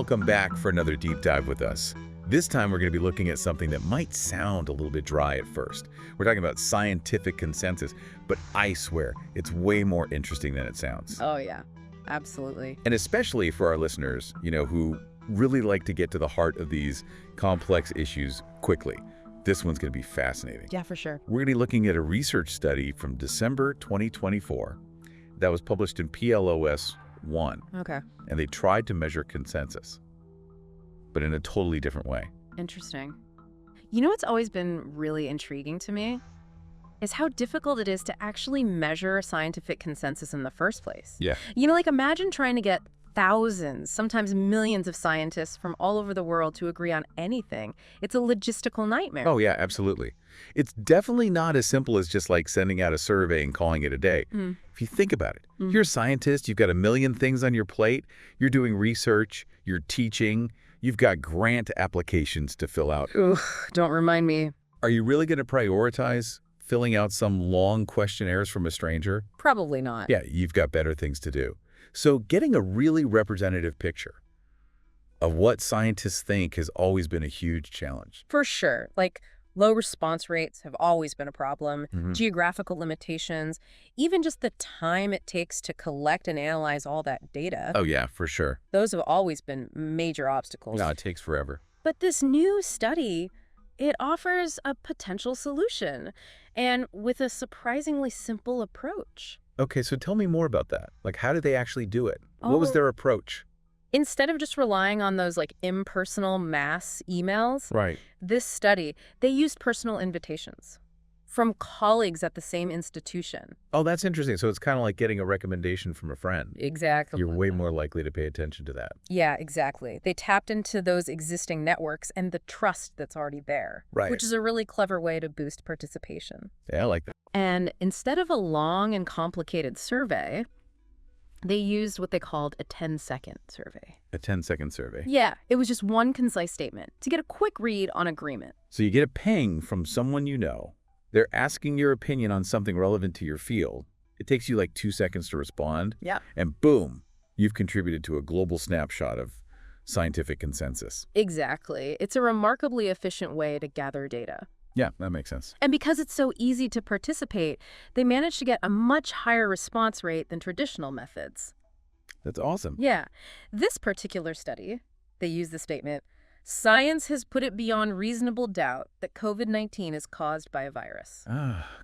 welcome back for another deep dive with us. This time we're going to be looking at something that might sound a little bit dry at first. We're talking about scientific consensus, but I swear it's way more interesting than it sounds. Oh, yeah. Absolutely. And especially for our listeners, who really like to get to the heart of these complex issues quickly. This one's going to be fascinating. Yeah, for sure. We're going to be looking at a research study from December 2024 that was published in PLOS 1. Okay. And they tried to measure consensus, but in a totally different way. Interesting. You know what's always been really intriguing to me? Is how difficult it is to actually measure scientific consensus in the first place. Yeah. Imagine trying to get thousands, sometimes millions of scientists from all over the world to agree on anything. It's a logistical nightmare. Oh, yeah, absolutely. It's definitely not as simple as just like sending out a survey and calling it a day. If you think about it, you're a scientist, you've got a million things on your plate, you're doing research, you're teaching, you've got grant applications to fill out. Ugh, don't remind me. Are you really going to prioritize filling out some long questionnaires from a stranger? Probably not. Yeah, you've got better things to do. So getting a really representative picture of what scientists think has always been a huge challenge. For sure. Low response rates have always been a problem, geographical limitations, even just the time it takes to collect and analyze all that data. Oh, yeah, for sure. Those have always been major obstacles. No, it takes forever. But this new study, it offers a potential solution, and with a surprisingly simple approach. Okay, so tell me more about that. How did they actually do it? What was their approach? Instead of just relying on those impersonal mass emails, Right. this study, they used personal invitations from colleagues at the same institution. Oh, that's interesting. So it's kind of like getting a recommendation from a friend. Exactly. You're way more likely to pay attention to that. Yeah, exactly. They tapped into those existing networks and the trust that's already there, Right. which is a really clever way to boost participation. Yeah, I like that. And instead of a long and complicated survey, they used what they called a 10-second survey. A 10-second survey. Yeah, it was just one concise statement to get a quick read on agreement. So you get a ping from someone you know. They're asking your opinion on something relevant to your field. It takes you 2 seconds to respond. Yeah. And boom, you've contributed to a global snapshot of scientific consensus. Exactly. It's a remarkably efficient way to gather data. Yeah, that makes sense. And because it's so easy to participate, they managed to get a much higher response rate than traditional methods. That's awesome. Yeah. This particular study, they used the statement, "Science has put it beyond reasonable doubt that COVID-19 is caused by a virus."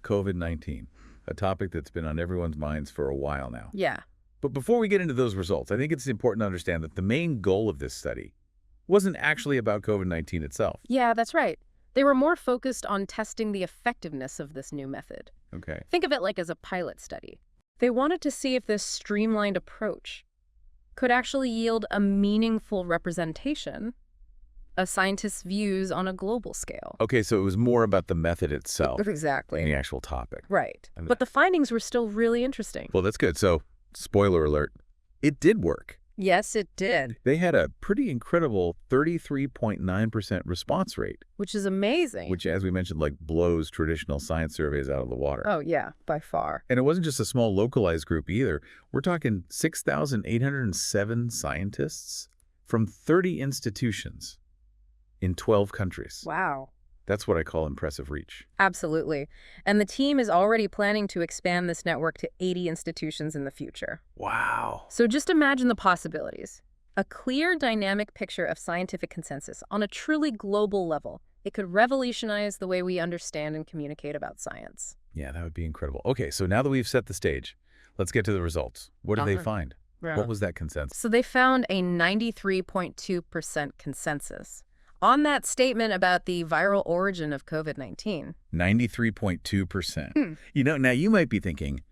COVID-19, a topic that's been on everyone's minds for a while now. Yeah. But before we get into those results, I think it's important to understand that the main goal of this study wasn't actually about COVID-19 itself. Yeah, that's right. They were more focused on testing the effectiveness of this new method. Okay. Think of it as a pilot study. They wanted to see if this streamlined approach could actually yield a meaningful representation of scientists' views on a global scale. Okay, so it was more about the method itself Exactly. than the actual topic. Right. But the findings were still really interesting. Well, that's good. So, spoiler alert, it did work. Yes, it did. They had a pretty incredible 33.9% response rate. Which is amazing. Which, as we mentioned, blows traditional science surveys out of the water. Oh, yeah, by far. And it wasn't just a small localized group either. We're talking 6,807 scientists from 30 institutions in 12 countries. Wow. That's what I call impressive reach. Absolutely. And the team is already planning to expand this network to 80 institutions in the future. Wow. So just imagine the possibilities. A clear, dynamic picture of scientific consensus on a truly global level. It could revolutionize the way we understand and communicate about science. Yeah, that would be incredible. Okay, so now that we've set the stage, let's get to the results. What did they find? What was that consensus? So they found a 93.2% consensus on that statement about the viral origin of COVID-19. 93.2%. Now you might be thinking,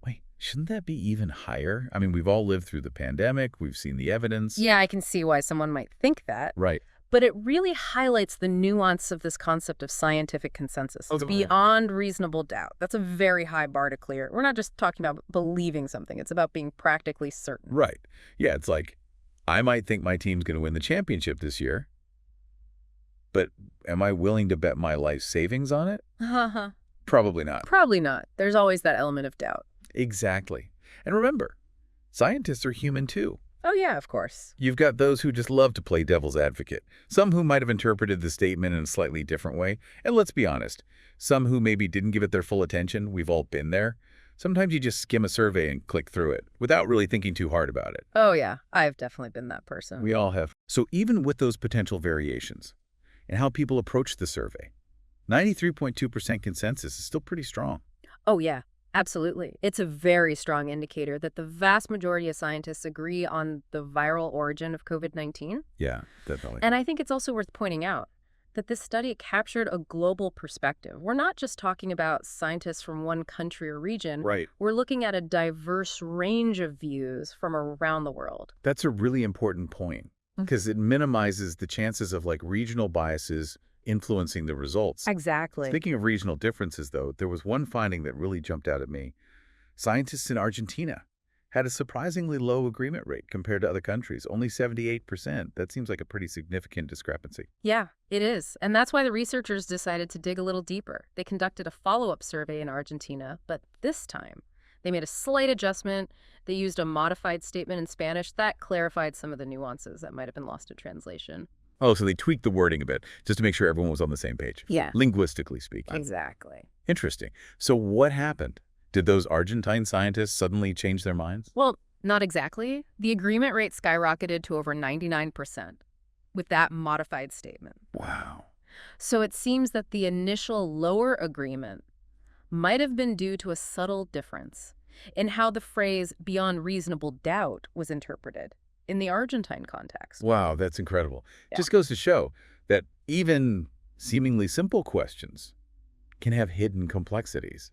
wait, shouldn't that be even higher? I mean, we've all lived through the pandemic. We've seen the evidence. Yeah, I can see why someone might think that. Right. But it really highlights the nuance of this concept of scientific consensus. It's beyond reasonable doubt. That's a very high bar to clear. We're not just talking about believing something. It's about being practically certain. Right. Yeah, it's I might think my team's going to win the championship this year. But am I willing to bet my life savings on it? Probably not. Probably not. There's always that element of doubt. Exactly. And remember, scientists are human too. Oh yeah, of course. You've got those who just love to play devil's advocate, some who might have interpreted the statement in a slightly different way, and let's be honest, some who maybe didn't give it their full attention. We've all been there. Sometimes you just skim a survey and click through it without really thinking too hard about it. Oh yeah, I've definitely been that person. We all have. So even with those potential variations and how people approach the survey, 93.2% consensus is still pretty strong. Oh yeah, absolutely. It's a very strong indicator that the vast majority of scientists agree on the viral origin of COVID-19. Yeah, definitely. And I think it's also worth pointing out that this study captured a global perspective. We're not just talking about scientists from one country or region. Right. We're looking at a diverse range of views from around the world. That's a really important point because it minimizes the chances of regional biases influencing the results. Exactly. Speaking of regional differences, though, there was one finding that really jumped out at me. Scientists in Argentina had a surprisingly low agreement rate compared to other countries, only 78%. That seems like a pretty significant discrepancy. Yeah, it is. And that's why the researchers decided to dig a little deeper. They conducted a follow-up survey in Argentina, but this time they made a slight adjustment. They used a modified statement in Spanish that clarified some of the nuances that might have been lost in translation. Oh, so they tweaked the wording a bit just to make sure everyone was on the same page. Yeah. Linguistically speaking. Exactly. Interesting. So what happened? Did those Argentine scientists suddenly change their minds? Well, not exactly. The agreement rate skyrocketed to over 99% with that modified statement. Wow. So it seems that the initial lower agreement might have been due to a subtle difference in how the phrase beyond reasonable doubt was interpreted in the Argentine context. Wow, that's incredible. Yeah. Just goes to show that even seemingly simple questions can have hidden complexities,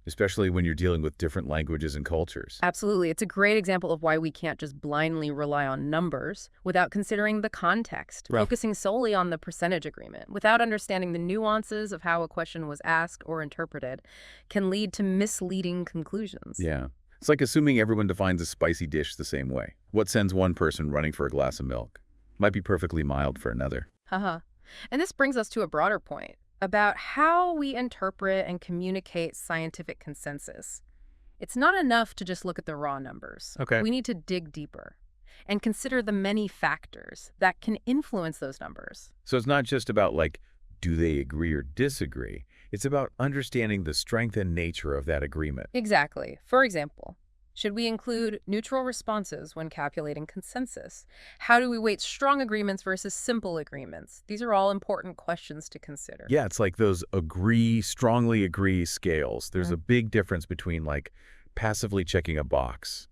especially when you're dealing with different languages and cultures. Absolutely. It's a great example of why we can't just blindly rely on numbers without considering the context, Right. focusing solely on the percentage agreement, without understanding the nuances of how a question was asked or interpreted, can lead to misleading conclusions. Yeah. It's like assuming everyone defines a spicy dish the same way. What sends one person running for a glass of milk might be perfectly mild for another. Haha. And this brings us to a broader point about how we interpret and communicate scientific consensus. It's not enough to just look at the raw numbers. Okay. We need to dig deeper and consider the many factors that can influence those numbers. So it's not just about do they agree or disagree? It's about understanding the strength and nature of that agreement. Exactly. For example, should we include neutral responses when calculating consensus? How do we weight strong agreements versus simple agreements? These are all important questions to consider. Yeah, it's like those strongly agree scales. There's a big difference between passively checking a box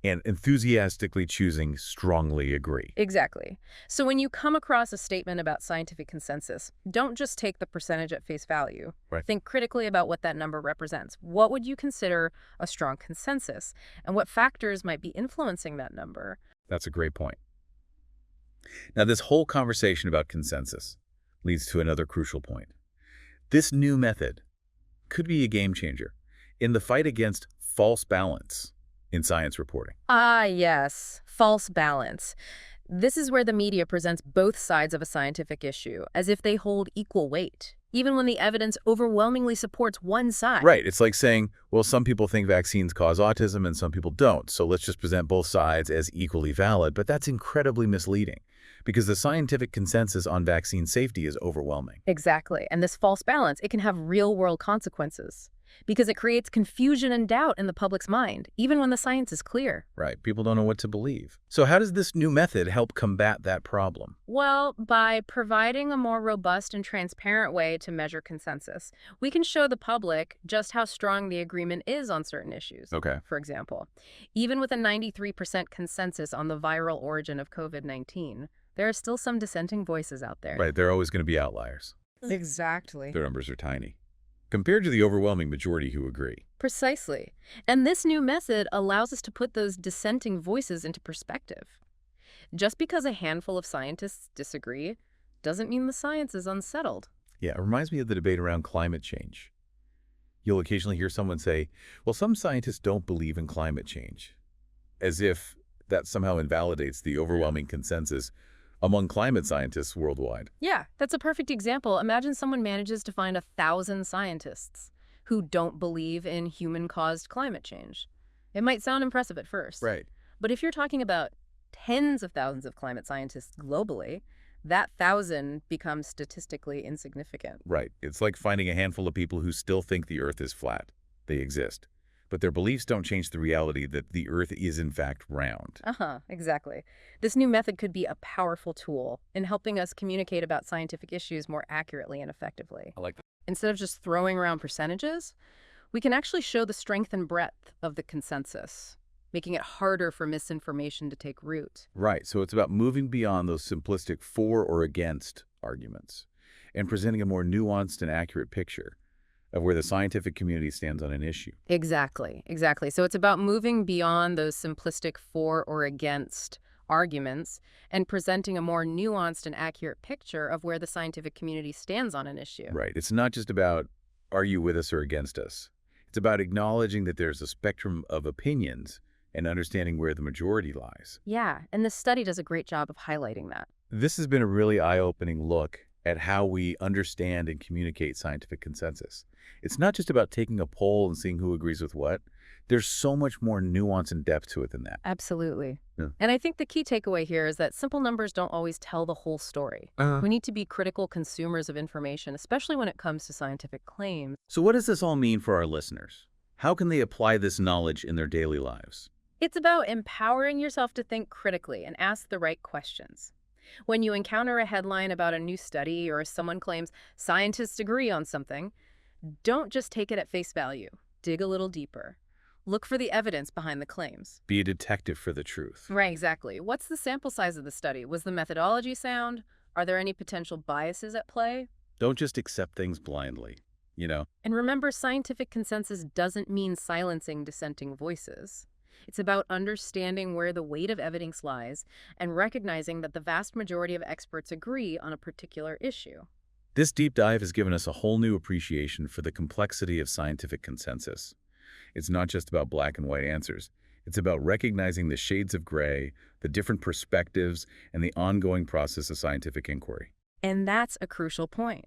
and enthusiastically choosing strongly agree. Exactly. So when you come across a statement about scientific consensus, don't just take the percentage at face value. Right. Think critically about what that number represents. What would you consider a strong consensus? And what factors might be influencing that number? That's a great point. Now, this whole conversation about consensus leads to another crucial point. This new method could be a game changer in the fight against false balance in science reporting. Ah, yes. False balance. This is where the media presents both sides of a scientific issue as if they hold equal weight, even when the evidence overwhelmingly supports one side. Right. It's like saying, well, some people think vaccines cause autism and some people don't, so let's just present both sides as equally valid. But that's incredibly misleading because the scientific consensus on vaccine safety is overwhelming. Exactly. And this false balance, it can have real-world consequences because it creates confusion and doubt in the public's mind, even when the science is clear. Right. People don't know what to believe. So how does this new method help combat that problem? Well, by providing a more robust and transparent way to measure consensus, we can show the public just how strong the agreement is on certain issues. Okay. For example, even with a 93% consensus on the viral origin of COVID-19, there are still some dissenting voices out there. Right. There are always going to be outliers. Exactly. Their numbers are tiny compared to the overwhelming majority who agree. Precisely. And this new method allows us to put those dissenting voices into perspective. Just because a handful of scientists disagree doesn't mean the science is unsettled. Yeah, it reminds me of the debate around climate change. You'll occasionally hear someone say, well, some scientists don't believe in climate change, as if that somehow invalidates the overwhelming consensus among climate scientists worldwide. Yeah, that's a perfect example. Imagine someone manages to find 1,000 scientists who don't believe in human-caused climate change. It might sound impressive at first. Right. But if you're talking about tens of thousands of climate scientists globally, that 1,000 becomes statistically insignificant. Right. It's like finding a handful of people who still think the Earth is flat. They exist. But their beliefs don't change the reality that the Earth is in fact round. Exactly. This new method could be a powerful tool in helping us communicate about scientific issues more accurately and effectively. I like that. Instead of just throwing around percentages, we can actually show the strength and breadth of the consensus, making it harder for misinformation to take root. Right. So it's about moving beyond those simplistic for or against arguments and presenting a more nuanced and accurate picture of where the scientific community stands on an issue. Exactly. So it's about moving beyond those simplistic for or against arguments and presenting a more nuanced and accurate picture of where the scientific community stands on an issue. Right. It's not just about are you with us or against us. It's about acknowledging that there's a spectrum of opinions and understanding where the majority lies. Yeah, and this study does a great job of highlighting that. This has been a really eye-opening look at how we understand and communicate scientific consensus. It's not just about taking a poll and seeing who agrees with what. There's so much more nuance and depth to it than that. Absolutely. Yeah. And I think the key takeaway here is that simple numbers don't always tell the whole story. We need to be critical consumers of information, especially when it comes to scientific claims. So what does this all mean for our listeners? How can they apply this knowledge in their daily lives? It's about empowering yourself to think critically and ask the right questions. When you encounter a headline about a new study or someone claims scientists agree on something, don't just take it at face value. Dig a little deeper. Look for the evidence behind the claims. Be a detective for the truth. Right, exactly. What's the sample size of the study? Was the methodology sound? Are there any potential biases at play? Don't just accept things blindly, you know? And remember, scientific consensus doesn't mean silencing dissenting voices. It's about understanding where the weight of evidence lies and recognizing that the vast majority of experts agree on a particular issue. This deep dive has given us a whole new appreciation for the complexity of scientific consensus. It's not just about black and white answers. It's about recognizing the shades of gray, the different perspectives, and the ongoing process of scientific inquiry. And that's a crucial point.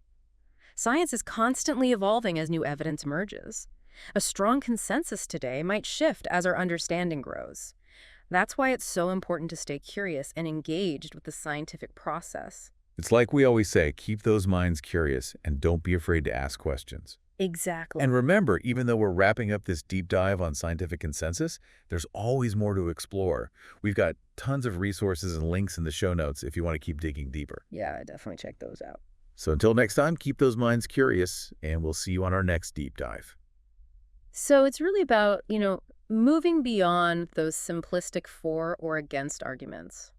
Science is constantly evolving as new evidence emerges. A strong consensus today might shift as our understanding grows. That's why it's so important to stay curious and engaged with the scientific process. It's like we always say, keep those minds curious and don't be afraid to ask questions. Exactly. And remember, even though we're wrapping up this deep dive on scientific consensus, there's always more to explore. We've got tons of resources and links in the show notes if you want to keep digging deeper. Yeah, I definitely check those out. So until next time, keep those minds curious, and we'll see you on our next deep dive. So it's really about, moving beyond those simplistic for or against arguments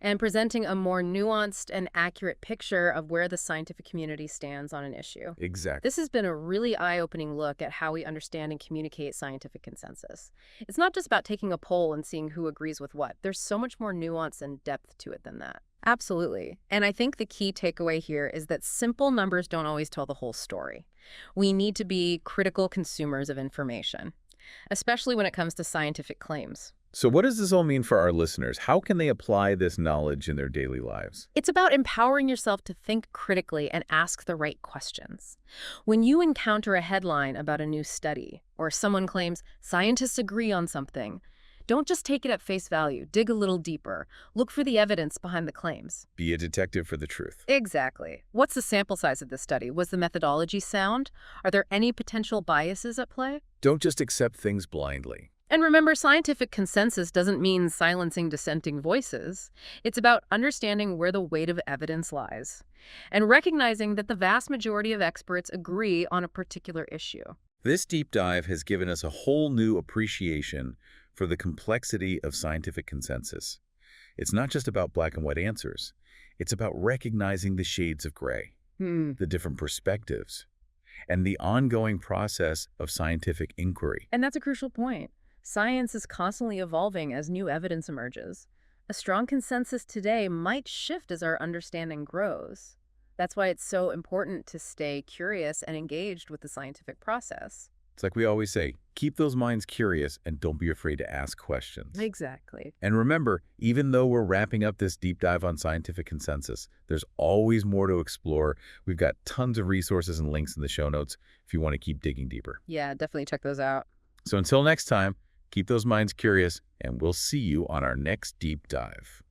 and presenting a more nuanced and accurate picture of where the scientific community stands on an issue. Exactly. This has been a really eye-opening look at how we understand and communicate scientific consensus. It's not just about taking a poll and seeing who agrees with what. There's so much more nuance and depth to it than that. Absolutely. And I think the key takeaway here is that simple numbers don't always tell the whole story. We need to be critical consumers of information, especially when it comes to scientific claims. So what does this all mean for our listeners? How can they apply this knowledge in their daily lives? It's about empowering yourself to think critically and ask the right questions. When you encounter a headline about a new study or someone claims scientists agree on something, don't just take it at face value. Dig a little deeper. Look for the evidence behind the claims. Be a detective for the truth. Exactly. What's the sample size of this study? Was the methodology sound? Are there any potential biases at play? Don't just accept things blindly. And remember, scientific consensus doesn't mean silencing dissenting voices. It's about understanding where the weight of evidence lies and recognizing that the vast majority of experts agree on a particular issue. This deep dive has given us a whole new appreciation for the complexity of scientific consensus. It's not just about black and white answers. It's about recognizing the shades of gray, the different perspectives, and the ongoing process of scientific inquiry. And that's a crucial point. Science is constantly evolving as new evidence emerges. A strong consensus today might shift as our understanding grows. That's why it's so important to stay curious and engaged with the scientific process. It's like we always say, keep those minds curious and don't be afraid to ask questions. Exactly. And remember, even though we're wrapping up this deep dive on scientific consensus, there's always more to explore. We've got tons of resources and links in the show notes if you want to keep digging deeper. Yeah, definitely check those out. So until next time, Keep those minds curious, and we'll see you on our next deep dive.